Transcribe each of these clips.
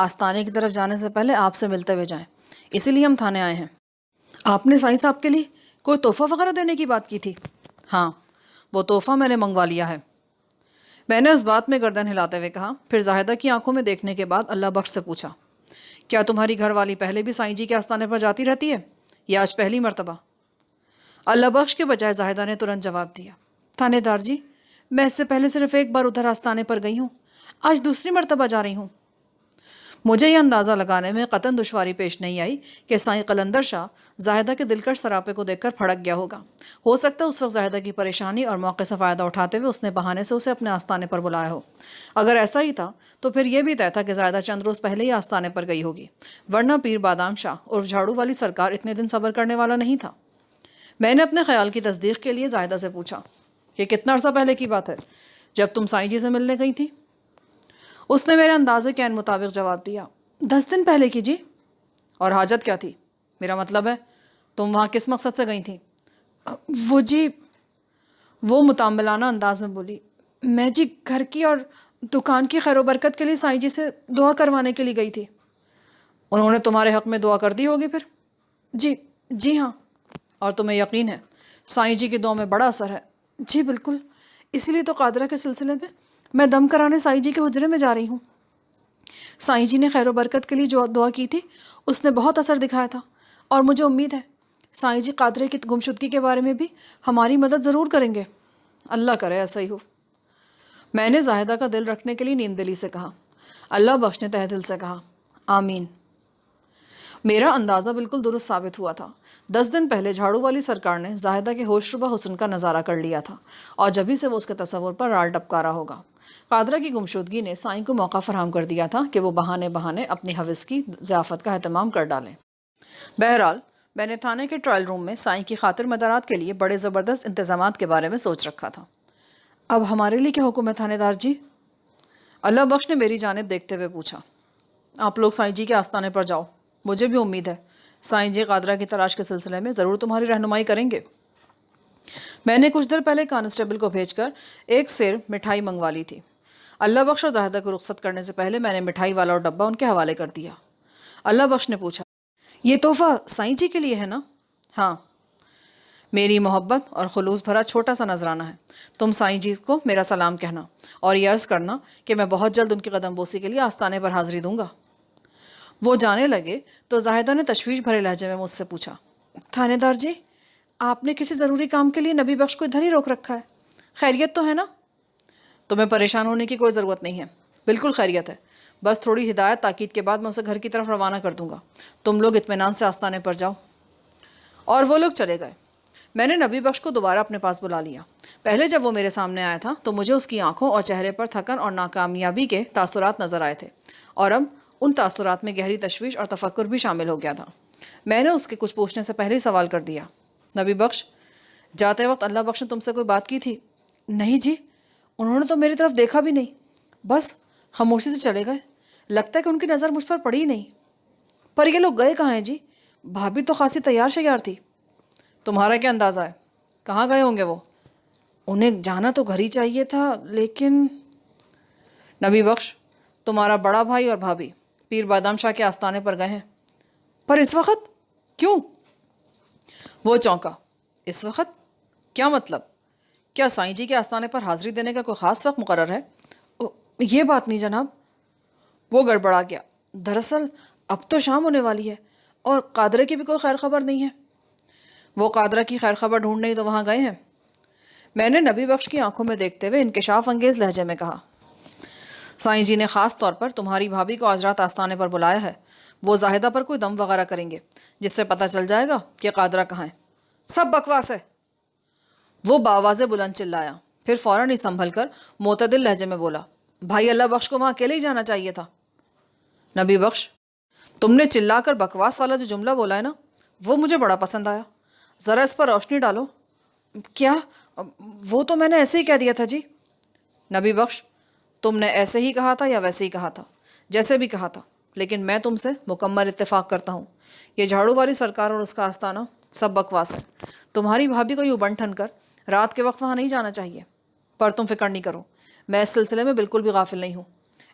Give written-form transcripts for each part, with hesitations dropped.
آستانے کی طرف جانے سے پہلے آپ سے ملتے ہوئے جائیں، اسی لیے ہم تھانے آئے ہیں۔ آپ نے سائیں صاحب کے لیے کوئی تحفہ وغیرہ دینے کی بات کی تھی؟ ہاں، وہ تحفہ میں نے منگوا لیا ہے۔ میں نے اس بات میں گردن ہلاتے ہوئے کہا، پھر زاہدہ کی آنکھوں میں دیکھنے کے بعد اللہ بخش سے پوچھا، کیا تمہاری گھر والی پہلے بھی سائیں جی کے آستانے پر جاتی رہتی ہے یا آج پہلی مرتبہ؟ اللہ بخش کے بجائے زاہدہ نے ترنت جواب دیا، تھانے دار جی، میں اس سے پہلے صرف ایک بار ادھر آستانے پر گئی ہوں، آج دوسری مرتبہ جا رہی ہوں۔ مجھے یہ اندازہ لگانے میں قطعاً دشواری پیش نہیں آئی کہ سائیں قلندر شاہ زاہدہ کے دلکش سراپے کو دیکھ کر پھڑک گیا ہوگا۔ ہو سکتا ہے اس وقت زاہدہ کی پریشانی اور موقع سے فائدہ اٹھاتے ہوئے اس نے بہانے سے اسے اپنے آستانے پر بلایا ہو۔ اگر ایسا ہی تھا تو پھر یہ بھی طے تھا کہ زاہدہ چند روز پہلے ہی آستانے پر گئی ہوگی، ورنہ پیر بادام شاہ اور جھاڑو والی سرکار اتنے دن صبر کرنے والا نہیں تھا۔ میں نے اپنے خیال کی تصدیق کے لیے زاہدہ سے پوچھا، یہ کتنا عرصہ پہلے کی بات ہے جب تم سائیں جی سے ملنے گئی تھی؟ اس نے میرے اندازے کے عین مطابق جواب دیا، 10 دن پہلے کی جی۔ اور حاجت کیا تھی؟ میرا مطلب ہے تم وہاں کس مقصد سے گئی تھیں؟ وہ جی، وہ متاملانہ انداز میں بولی، میں جی گھر کی اور دکان کی خیر و برکت کے لیے سائیں جی سے دعا کروانے کے لیے گئی تھی۔ انہوں نے تمہارے حق میں دعا کر دی ہوگی پھر؟ جی ہاں۔ اور تمہیں یقین ہے سائیں جی کی دعا میں بڑا اثر ہے؟ جی بالکل، اسی لیے تو قادرہ کے سلسلے میں دم کرانے سائیں جی کے حجرے میں جا رہی ہوں۔ سائیں جی نے خیر و برکت کے لیے جو دعا کی تھی اس نے بہت اثر دکھایا تھا، اور مجھے امید ہے سائیں جی قادرے کی گمشدگی کے بارے میں بھی ہماری مدد ضرور کریں گے۔ اللہ کرے ایسا ہی ہو۔ میں نے زاہدہ کا دل رکھنے کے لیے نیم دلی سے کہا۔ اللہ بخش نے تہ دل سے کہا، آمین۔ میرا اندازہ بالکل درست ثابت ہوا تھا۔ 10 دن پہلے جھاڑو والی سرکار نے زاہدہ کے ہوش ربا حسن کا نظارہ کر لیا تھا، اور جبھی سے وہ اس کے تصور پر رال ٹپکا رہا ہوگا۔ قادرہ کی گمشدگی نے سائیں کو موقع فراہم کر دیا تھا کہ وہ بہانے اپنی حوث کی ضیافت کا اہتمام کر ڈالیں۔ بہرحال میں نے تھانے کے ٹرائل روم میں سائیں کی خاطر مدارات کے لیے بڑے زبردست انتظامات کے بارے میں سوچ رکھا تھا۔ اب ہمارے لیے کیا حکم ہے تھانے دار جی؟ اللہ بخش نے میری جانب دیکھتے ہوئے پوچھا۔ آپ لوگ سائیں جی کے آستانے پر جاؤ، مجھے بھی امید ہے سائیں جی قادرہ کی تلاش کے سلسلے میں ضرور تمہاری رہنمائی کریں گے۔ میں نے کچھ دیر پہلے کانسٹیبل کو بھیج کر ایک سیر مٹھائی منگوا لی تھی۔ اللہ بخش اور زاہدہ کو رخصت کرنے سے پہلے میں نے مٹھائی والا اور ڈبہ ان کے حوالے کر دیا۔ اللہ بخش نے پوچھا، یہ تحفہ سائیں جی کے لیے ہے نا؟ ہاں، میری محبت اور خلوص بھرا چھوٹا سا نذرانہ ہے۔ تم سائیں جی کو میرا سلام کہنا اور یہ عرض کرنا کہ میں بہت جلد ان کی قدم بوسی کے لیے آستانے پر حاضری دوں گا۔ وہ جانے لگے تو زاہدہ نے تشویش بھرے لہجے میں مجھ سے پوچھا، تھانے دار جی، آپ نے کسی ضروری کام کے لیے نبی بخش کو ادھر ہی روک رکھا ہے، خیریت تو ہے نا؟ تمہیں پریشان ہونے کی کوئی ضرورت نہیں ہے، بالکل خیریت ہے، بس تھوڑی ہدایت تاکید کے بعد میں اسے گھر کی طرف روانہ کر دوں گا۔ تم لوگ اطمینان سے آستانے پر جاؤ۔ اور وہ لوگ چلے گئے۔ میں نے نبی بخش کو دوبارہ اپنے پاس بلا لیا۔ پہلے جب وہ میرے سامنے آیا تھا تو مجھے اس کی آنکھوں اور چہرے پر تھکن اور ناکامیابی کے تاثرات نظر آئے تھے، اور اب ان تاثرات میں گہری تشویش اور تفکر بھی شامل ہو گیا تھا۔ میں نے اس کے کچھ پوچھنے سے پہلے ہی سوال کر دیا، نبی بخش، جاتے وقت اللہ بخش نے تم سے کوئی بات کی تھی؟ نہیں جی، انہوں نے تو میری طرف دیکھا بھی نہیں، بس خاموشی سے چلے گئے۔ لگتا ہے کہ ان کی نظر مجھ پر پڑی ہی نہیں۔ پر یہ لوگ گئے کہاں ہیں جی؟ بھابھی تو خاصی تیار شیار تھی۔ تمہارا کیا اندازہ ہے کہاں گئے ہوں گے وہ؟ انہیں جانا تو گھر ہی چاہیے تھا، لیکن نبی بخش، تمہارا بڑا بھائی اور بھابھی پیر بادام شاہ کے آستانے پر گئے ہیں۔ پر اس وقت کیوں؟ وہ چونکا۔ اس وقت؟ کیا مطلب؟ کیا سائیں جی کے آستانے پر حاضری دینے کا کوئی خاص وقت مقرر ہے؟ یہ بات نہیں جناب۔ وہ گڑبڑا گیا۔ دراصل اب تو شام ہونے والی ہے اور قادرہ کی بھی کوئی خیر خبر نہیں ہے۔ وہ قادرہ کی خیر خبر ڈھونڈنے ہی تو وہاں گئے ہیں۔ میں نے نبی بخش کی آنکھوں میں دیکھتے ہوئے انکشاف انگیز لہجے میں کہا، سائیں جی نے خاص طور پر تمہاری بھابھی کو آج رات آستانے پر بلایا ہے۔ وہ زاہدہ پر کوئی دم وغیرہ کریں گے جس سے پتہ چل جائے گا کہ قادرہ کہاں ہے۔ سب بکواس ہے، وہ باواز بلند چلایا، پھر فوراً ہی سنبھل کر معتدل لہجے میں بولا، بھائی اللہ بخش کو وہاں اکیلے ہی جانا چاہیے تھا۔ نبی بخش، تم نے چلا کر بکواس والا جو جملہ بولا ہے نا، وہ مجھے بڑا پسند آیا، ذرا اس پر روشنی ڈالو۔ کیا؟ وہ تو میں نے ایسے ہی کہہ دیا تھا جی۔ نبی بخش، تم نے ایسے ہی کہا تھا یا ویسے ہی کہا تھا؟ جیسے بھی کہا تھا، لیکن میں تم سے مکمل اتفاق کرتا ہوں، یہ جھاڑو والی سرکار اور اس کا آستانہ سب بکواس ہے۔ تمہاری بھابھی کو یوں بن ٹھن کر رات کے وقت وہاں نہیں جانا چاہیے۔ پر تم فکر نہیں کرو، میں اس سلسلے میں بالکل بھی غافل نہیں ہوں۔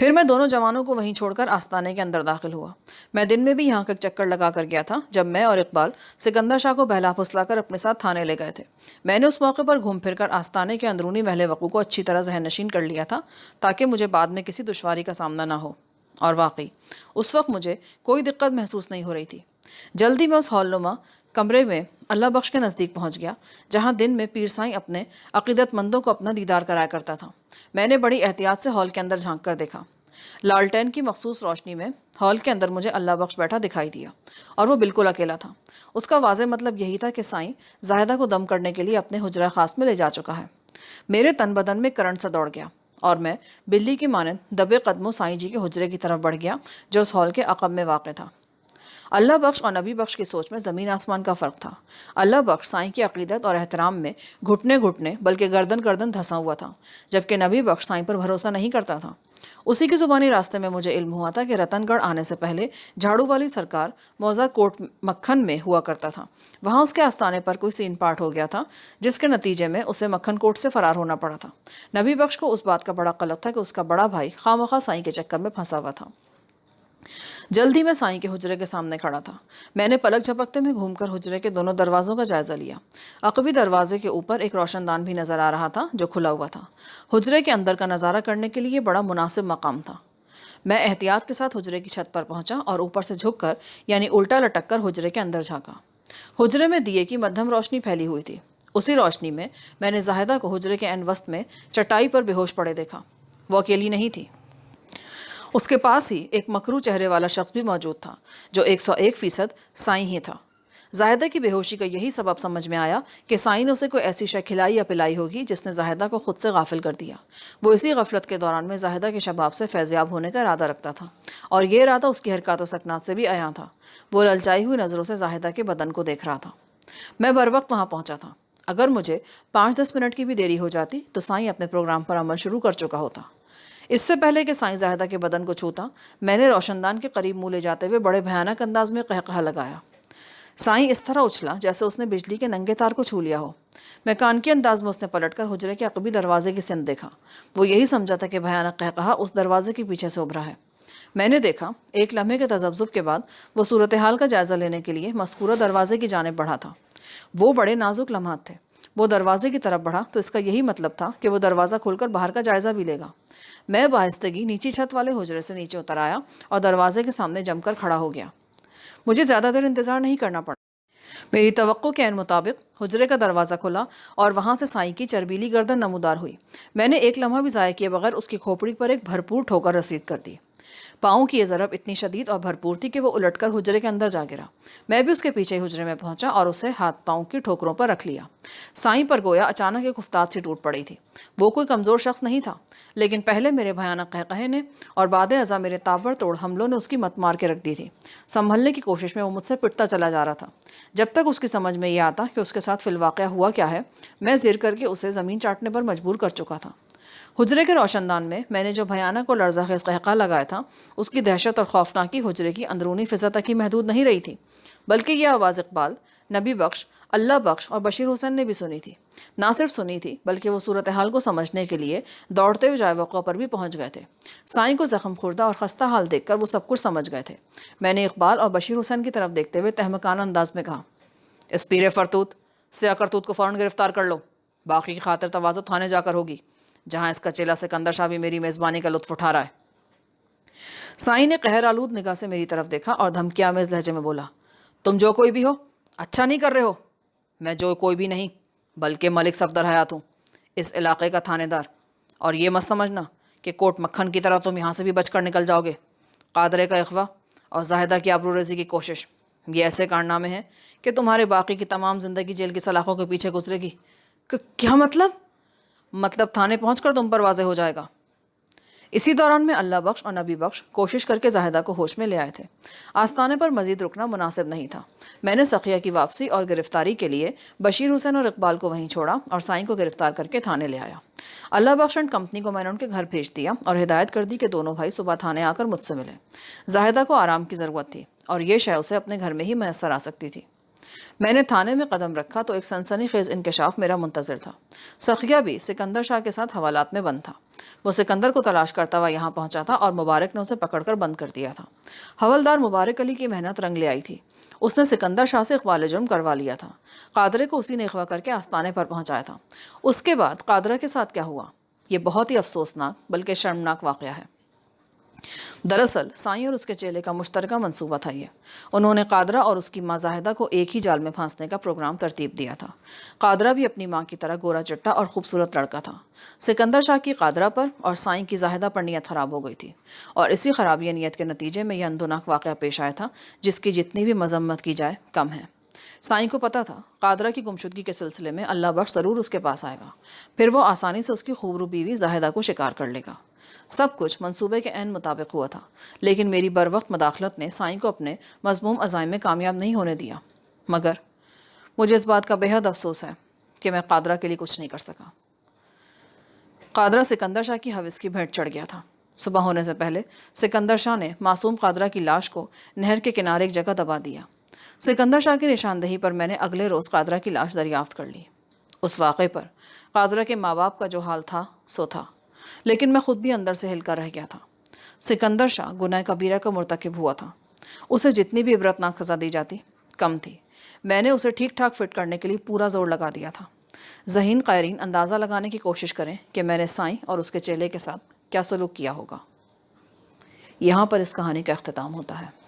پھر میں دونوں جوانوں کو وہیں چھوڑ کر آستانے کے اندر داخل ہوا۔ میں دن میں بھی یہاں کا چکر لگا کر گیا تھا جب میں اور اقبال سکندر شاہ کو بہلا پھسلا کر اپنے ساتھ تھانے لے گئے تھے۔ میں نے اس موقع پر گھوم پھر کر آستانے کے اندرونی محل وقوع کو اچھی طرح ذہن نشین کر لیا تھا تاکہ مجھے بعد میں کسی دشواری کا سامنا نہ ہو، اور واقعی اس وقت مجھے کوئی دقت محسوس نہیں ہو رہی تھی۔ جلدی میں اس ہال نما کمرے میں اللہ بخش کے نزدیک پہنچ گیا جہاں دن میں پیر سائیں اپنے عقیدت مندوں کو اپنا دیدار کرایا کرتا تھا۔ میں نے بڑی احتیاط سے ہال کے اندر جھانک کر دیکھا۔ لالٹین کی مخصوص روشنی میں ہال کے اندر مجھے اللہ بخش بیٹھا دکھائی دیا، اور وہ بالکل اکیلا تھا۔ اس کا واضح مطلب یہی تھا کہ سائیں زاہدہ کو دم کرنے کے لیے اپنے حجرہ خاص میں لے جا چکا ہے۔ میرے تن بدن میں کرنٹ سا دوڑ گیا اور میں بلی کی مانند دبے قدموں سائیں جی کے حجرے کی طرف بڑھ گیا جو اس ہال کے عقب میں واقع تھا۔ اللہ بخش اور نبی بخش کی سوچ میں زمین آسمان کا فرق تھا۔ اللہ بخش سائیں کی عقیدت اور احترام میں گھٹنے گھٹنے بلکہ گردن گردن دھسا ہوا تھا، جبکہ نبی بخش سائیں پر بھروسہ نہیں کرتا تھا۔ اسی کی زبانی راستے میں مجھے علم ہوا تھا کہ رتن گڑھ آنے سے پہلے جھاڑو والی سرکار موزہ کوٹ مکھن میں ہوا کرتا تھا۔ وہاں اس کے آستانے پر کوئی سین پاٹ ہو گیا تھا جس کے نتیجے میں اسے مکھن کوٹ سے فرار ہونا پڑا تھا۔ نبی بخش کو اس بات کا بڑا قلق تھا کہ اس کا بڑا بھائی خواہ مخواہ سائیں کے چکر میں پھنسا ہوا تھا۔ جلدی میں سائیں کے حجرے کے سامنے کھڑا تھا۔ میں نے پلک جھپکتے میں گھوم کر حجرے کے دونوں دروازوں کا جائزہ لیا۔ عقبی دروازے کے اوپر ایک روشن دان بھی نظر آ رہا تھا جو کھلا ہوا تھا۔ حجرے کے اندر کا نظارہ کرنے کے لیے بڑا مناسب مقام تھا۔ میں احتیاط کے ساتھ حجرے کی چھت پر پہنچا اور اوپر سے جھک کر یعنی الٹا لٹک کر حجرے کے اندر جھانکا۔ حجرے میں دیے کی مدھم روشنی پھیلی ہوئی تھی۔ اسی روشنی میں نے زاہدہ کو حجرے کے عین وسط میں چٹائی پر بے ہوش پڑے دیکھا۔ وہ اکیلی نہیں تھی، اس کے پاس ہی ایک مکرو چہرے والا شخص بھی موجود تھا جو 101% سائیں ہی تھا۔ زاہدہ کی بے ہوشی کا یہی سبب سمجھ میں آیا کہ سائیں نے اسے کوئی ایسی شے کھلائی یا پلائی ہوگی جس نے زاہدہ کو خود سے غافل کر دیا۔ وہ اسی غفلت کے دوران میں زاہدہ کے شباب سے فیضیاب ہونے کا ارادہ رکھتا تھا، اور یہ ارادہ اس کی حرکات و سکنات سے بھی عیاں تھا۔ وہ للچائی ہوئی نظروں سے زاہدہ کے بدن کو دیکھ رہا تھا۔ میں بر وقت وہاں پہنچا تھا۔ اگر مجھے 5-10 منٹ کی بھی دیری ہو جاتی تو سائیں اپنے پروگرام پر عمل شروع کر چکا ہوتا۔ اس سے پہلے کہ سائیں زاہدہ کے بدن کو چھوتا، میں نے روشن دان کے قریب منہ لے جاتے ہوئے بڑے بھیانک انداز میں قہقہہ لگایا۔ سائیں اس طرح اچھلا جیسے اس نے بجلی کے ننگے تار کو چھو لیا ہو۔ میں کان کے انداز میں اس نے پلٹ کر حجرے کے عقبی دروازے کی سمت دیکھا۔ وہ یہی سمجھا تھا کہ بھیانک قہقہہ اس دروازے کے پیچھے سے ابھرا ہے۔ میں نے دیکھا ایک لمحے کے تذبذب کے بعد وہ صورتحال کا جائزہ لینے کے لیے مذکورہ دروازے کی جانب بڑھا تھا۔ وہ بڑے نازک لمحات تھے۔ وہ دروازے کی طرف بڑھا تو اس کا یہی مطلب تھا کہ وہ دروازہ کھول کر باہر کا جائزہ بھی لے گا۔ میں باہستگی نیچی چھت والے حجرے سے نیچے اتر آیا اور دروازے کے سامنے جم کر کھڑا ہو گیا۔ مجھے زیادہ دیر انتظار نہیں کرنا پڑا۔ میری توقع کے عین مطابق حجرے کا دروازہ کھلا اور وہاں سے سائیں کی چربیلی گردن نمودار ہوئی۔ میں نے ایک لمحہ بھی ضائع کیے بغیر اس کی کھوپڑی پر ایک بھرپور ٹھوکر رسید کر دی۔ پاؤں کی یہ ضرب اتنی شدید اور بھرپور تھی کہ وہ الٹ کر حجرے کے اندر جا گرا۔ میں بھی اس کے پیچھے حجرے میں پہنچا اور اسے ہاتھ پاؤں کی ٹھوکروں پر رکھ لیا۔ سائیں پر گویا اچانک ایک افتاد سی ٹوٹ پڑی تھی۔ وہ کوئی کمزور شخص نہیں تھا، لیکن پہلے میرے بھیانک قہقہے نے اور بعد ازاں میرے تابڑ توڑ حملوں نے اس کی مت مار کے رکھ دی تھی۔ سنبھلنے کی کوشش میں وہ مجھ سے پٹتا چلا جا رہا تھا۔ جب تک اس کی سمجھ میں یہ آتا کہ اس کے ساتھ فی الواقعہ ہوا کیا ہے، میں زیر کر کے اسے زمین چاٹنے پر مجبور کر چکا تھا۔ حجرے کے روشن دان میں نے جو بھیانک اور لرزہ خیز قہقہہ لگایا تھا، اس کی دہشت اور خوفناکی حجرے کی اندرونی فضا تک ہی محدود نہیں رہی تھی، بلکہ یہ آواز اقبال، نبی بخش، اللہ بخش اور بشیر حسین نے بھی سنی تھی۔ نہ صرف سنی تھی بلکہ وہ صورتحال کو سمجھنے کے لیے دوڑتے ہوئے جائے وقوع پر بھی پہنچ گئے تھے۔ سائیں کو زخم خوردہ اور خستہ حال دیکھ کر وہ سب کچھ سمجھ گئے تھے۔ میں نے اقبال اور بشیر حسین کی طرف دیکھتے ہوئے تہمکانہ انداز میں کہا، اس پیر فرتوت سیاہ کرتوت کو فوراً گرفتار کر لو۔ باقی کی خاطر تواضع تھانے جا کر ہوگی، جہاں اس کا چیلا سکندر شاہ بھی میری میزبانی کا لطف اٹھا رہا ہے۔ سائیں نے قہر آلود نگاہ سے میری طرف دیکھا اور دھمکی آمیز لہجے میں بولا، تم جو کوئی بھی ہو اچھا نہیں کر رہے ہو۔ میں جو کوئی بھی نہیں بلکہ ملک صفدر حیات ہوں، اس علاقے کا تھانے دار، اور یہ مت سمجھنا کہ کوٹ مکھن کی طرح تم یہاں سے بھی بچ کر نکل جاؤ گے۔ قادرے کا اغوا اور زاہدہ کی آبرو ریزی کی کوشش، یہ ایسے کارنامے ہیں کہ تمہارے باقی کی تمام زندگی جیل کی سلاخوں کے پیچھے گزرے گی۔ کیا مطلب تھانے پہنچ کر تم پر واضح ہو جائے گا۔ اسی دوران میں اللہ بخش اور نبی بخش کوشش کر کے زاہدہ کو ہوش میں لے آئے تھے۔ آستانے پر مزید رکنا مناسب نہیں تھا۔ میں نے سقیہ کی واپسی اور گرفتاری کے لیے بشیر حسین اور اقبال کو وہیں چھوڑا اور سائیں کو گرفتار کر کے تھانے لے آیا۔ اللہ بخش اینڈ کمپنی کو میں نے ان کے گھر بھیج دیا اور ہدایت کر دی کہ دونوں بھائی صبح تھانے آ کر مجھ سے ملے۔ زاہدہ کو آرام کی ضرورت تھی اور یہ شے اسے اپنے گھر میں ہی میسر آ سکتی تھی۔ میں نے تھانے میں قدم رکھا تو ایک سنسنی خیز انکشاف میرا منتظر تھا۔ سقیہ بھی سکندر شاہ کے ساتھ حوالات میں بند تھا۔ وہ سکندر کو تلاش کرتا ہوا یہاں پہنچا تھا اور مبارک نے اسے پکڑ کر بند کر دیا تھا۔ حوالدار مبارک علی کی محنت رنگ لے آئی تھی۔ اس نے سکندر شاہ سے اقبال جرم کروا لیا تھا۔ قادرے کو اسی نے اغوا کر کے آستانے پر پہنچایا تھا۔ اس کے بعد قادرہ کے ساتھ کیا ہوا، یہ بہت ہی افسوسناک بلکہ شرمناک واقعہ ہے۔ دراصل سائیں اور اس کے چیلے کا مشترکہ منصوبہ تھا یہ۔ انہوں نے قادرہ اور اس کی ماں زاہدہ کو ایک ہی جال میں پھانسنے کا پروگرام ترتیب دیا تھا۔ قادرہ بھی اپنی ماں کی طرح گورا چٹا اور خوبصورت لڑکا تھا۔ سکندر شاہ کی قادرہ پر اور سائیں کی زاہدہ پر نیت خراب ہو گئی تھی، اور اسی خرابی نیت کے نتیجے میں یہ اندوناک واقعہ پیش آیا تھا جس کی جتنی بھی مذمت کی جائے کم ہے۔ سائیں کو پتہ تھا قادرہ کی گمشدگی کے سلسلے میں اللہ بخش ضرور اس کے پاس آئے گا، پھر وہ آسانی سے اس کی خوبرو بیوی زاہدہ کو شکار کر لے گا۔ سب کچھ منصوبے کے عین مطابق ہوا تھا، لیکن میری بروقت مداخلت نے سائیں کو اپنے مذموم عزائم میں کامیاب نہیں ہونے دیا۔ مگر مجھے اس بات کا بے حد افسوس ہے کہ میں قادرہ کے لیے کچھ نہیں کر سکا۔ قادرہ سکندر شاہ کی ہوس کی بھیٹ چڑھ گیا تھا۔ صبح ہونے سے پہلے سکندر شاہ نے معصوم قادرہ کی لاش کو نہر کے کنارے ایک جگہ دبا دیا۔ سکندر شاہ کی نشاندہی پر میں نے اگلے روز قادرہ کی لاش دریافت کر لی۔ اس واقعے پر قادرہ کے ماں باپ کا جو حال تھا سو تھا، لیکن میں خود بھی اندر سے ہل کر رہ گیا تھا۔ سکندر شاہ گناہ کبیرہ کا مرتکب ہوا تھا۔ اسے جتنی بھی عبرتناک سزا دی جاتی کم تھی۔ میں نے اسے ٹھیک ٹھاک فٹ کرنے کے لیے پورا زور لگا دیا تھا۔ ذہین قائرین اندازہ لگانے کی کوشش کریں کہ میں نے سائیں اور اس کے چیلے کے ساتھ کیا سلوک کیا ہوگا۔ یہاں پر اس کہانی کا اختتام ہوتا ہے۔